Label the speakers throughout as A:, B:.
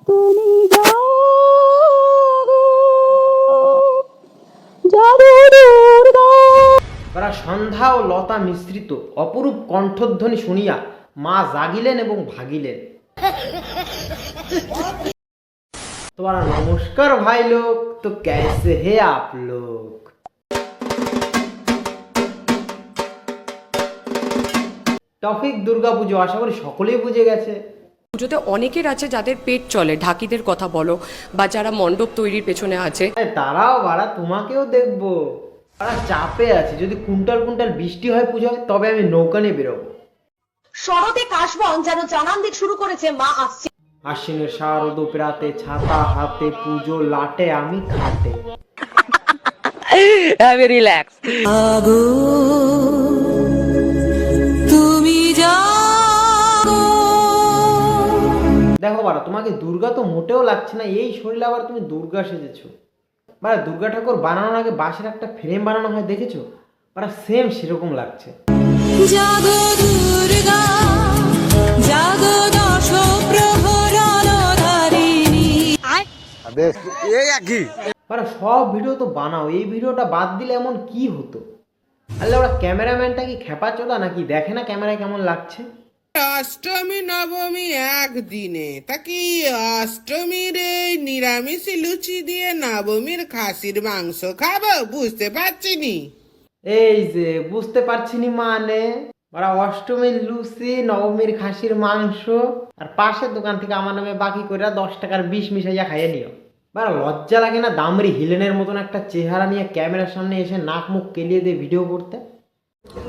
A: তুমি জাগো জাগো দুর্গা।
B: তারা সন্ধ্যা ও লতা মিশ্রিত অপরূপ কণ্ঠধ্বনি শুনিয়া মা জাগিলেন এবং ভাগিলেন। তোমার নমস্কার ভাই লোক, তো कैसे है आप लोग? টপিক দুর্গাপুজো, আশা করি সকলেই বুঝে গেছে।
C: পুজোতে অনেকের আছে যাদের পেট চলে, ঢাকিদের কথা বলো বা যারা মণ্ডপ তৈরির পেছনে আছে।
B: তারাও বাড়া, তোমাকেও দেখবো। তারা চাপে আছে, যদি কুইন্টাল কুইন্টাল বৃষ্টি হয় পুজোয় তবে আমি নৌকা নিয়ে বেরোবো।
D: শরতে কাশবন যেন জানান দিতে শুরু করেছে মা আসছে।
B: আশ্বিনের শারদ প্রাতে ছাতা হাতে পুজো লাটে আমি খাটে।
A: রিল্যাক্স। তুমি জাগো।
B: দেখো বাড়া, তোমাকে দুর্গা তো মোটেও লাগছে না, এই শরীরে আবার তুমি দুর্গা সেজেছো। বাড়া দুর্গা ঠাকুর বানানোর আগে বাঁশের একটা ফ্রেম বানানো হয়, দেখেছো? বাড়া সেম সেরকম লাগছে।
A: জাগো দুর্গা জাগো দশ প্রহরাধারিণী।
B: বাড়া সব ভিডিও তো বানাও, এই ভিডিওটা বাদ দিলে এমন কি হতো? আল্লাহ, ওরা ক্যামেরাম্যানটা কি খেপা চোদা নাকি? দেখে না ক্যামেরায় কেমন লাগছে?
E: অষ্টমী নবমী একদিনে তা কি অষ্টমীর এই নিরামিষ লুচি দিয়ে নবমীর খাসির মাংস খাবো? বুঝতে পারছি নি।
B: এই যে বুঝতে পারছি নি মানে, ওরা অষ্টমীর লুচি নবমীর খাসির মাংস আর পাশের দোকান থেকে আমার নামে বাকি করে 10 টাকার বিষ মিশাইয়া খাইয়ে নিও। বারা লজ্জা লাগে না দামরি হিলেনের মতন একটা চেহারা নিয়ে ক্যামেরার সামনে এসে নাক মুখ কেলিয়ে দিয়ে ভিডিও করতে?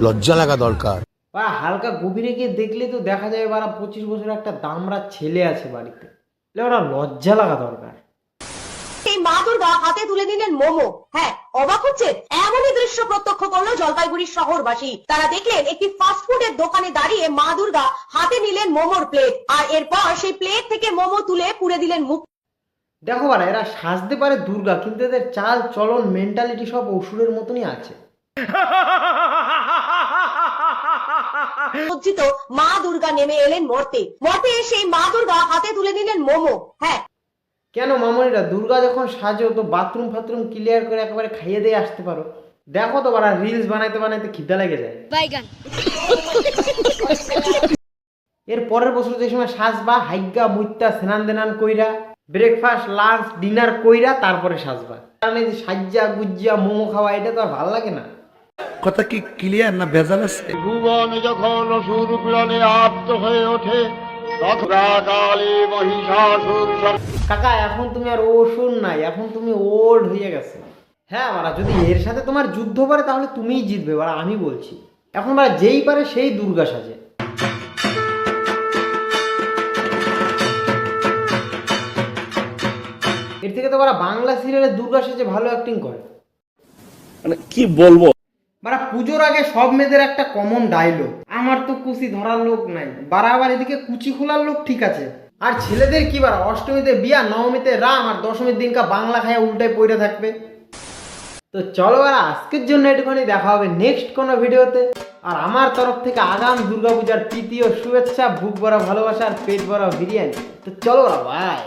F: লজ্জা লাগা দরকার।
B: বা হালকা গভীরে গিয়ে দেখলে তো দেখা যায় বারা 25 বছর একটা দামরা ছেলে আছে বাড়িতে। ওরা লজ্জা লাগা দরকার।
D: এই মা দুর্গা হাতে তুলে নিলেন মোমো। হ্যাঁ, অবাক হচ্ছে এমনই দৃশ্য প্রত্যক্ষ করলো জলপাইগুড়ির শহরবাসী। তারা দেখলেন একটি ফাস্টফুডের দোকানে দাঁড়িয়ে মা দুর্গা হাতে নিলেন মোমোর প্লেট, আর এরপর সেই প্লেট থেকে মোমো তুলে পুড়ে দিলেন মুখ।
B: দেখো বারা, এরা সাজতে পারে দুর্গা, কিন্তু এদের চাল চলন মেন্টালিটি সব অসুরের মতনই আছে।
D: সজ্জিত মা দুর্গা নেমে এলেন মর্তে। মর্তে সেই মা দুর্গা হাতে তুলে নিলেন মোমো। হ্যাঁ,
B: কেন মামনিরা, দুর্গা যখন সাজো তো বাথরুম ফাথরুম ক্লিয়ার করে একেবারে খাইয়ে দিয়ে আসতে পারো। দেখো তো বারা, রিলস বানাইতে বানাইতে খিদা লেগে যায়। এর পরের বছর যে সময় সাজবা, হাইগা মুইত্তা স্নান দেনান কইরা ব্রেকফাস্ট লাঞ্চ ডিনার কইরা তারপরে সাজবা। কারণ এই যে সাজ্জা গুজ্জা মোমো খাওয়া, এটা তো আর ভালো লাগে না।
F: কথা কি ক্লিয়ার না ভেজাল আছে?
G: ভুবন যখন অসুর পীড়নে আপ্ত হয়ে ওঠে তখন কালী মহিষাসুর
B: কাকা, এখন তুমি আর অসুর নাই, এখন তুমি ওল্ড হয়ে গেছে। হ্যাঁ বারা, যদি এর সাথে তোমার যুদ্ধ পারে তাহলে তুমিই জিতবে বারা, আমি বলছি। এখন বারা যেই পারে সেই দুর্গা সাজে। এর থেকে তো বারা বাংলা সিরিয়ালে দুর্গা সেজে ভালো অ্যাক্টিং করে।
G: মানে কি বলবো,
B: বারা পুজোর আগে সব মেয়েদের একটা কমন ডায়লগ, আমার তো কুচি ধরার লোক নাই। বারা আবার এদিকে কুচি খোলার লোক ঠিক আছে। আর ছেলেদের কি বারা, অষ্টমীতে বিয়া, নবমীতে রাম, আর দশমীর দিনকা বাংলা খায়া উল্টায় পড়ে থাকবে। তো চলো বারা, আজকের জন্য একটুখানি দেখা হবে নেক্সট কোনো ভিডিওতে। আর আমার তরফ থেকে আগাম দুর্গাপূজার প্রীতি ও শুভেচ্ছা, বুক ভরা ভালোবাসা আর পেট ভরা বিরিয়ানি। তো চলো বারা, বাই।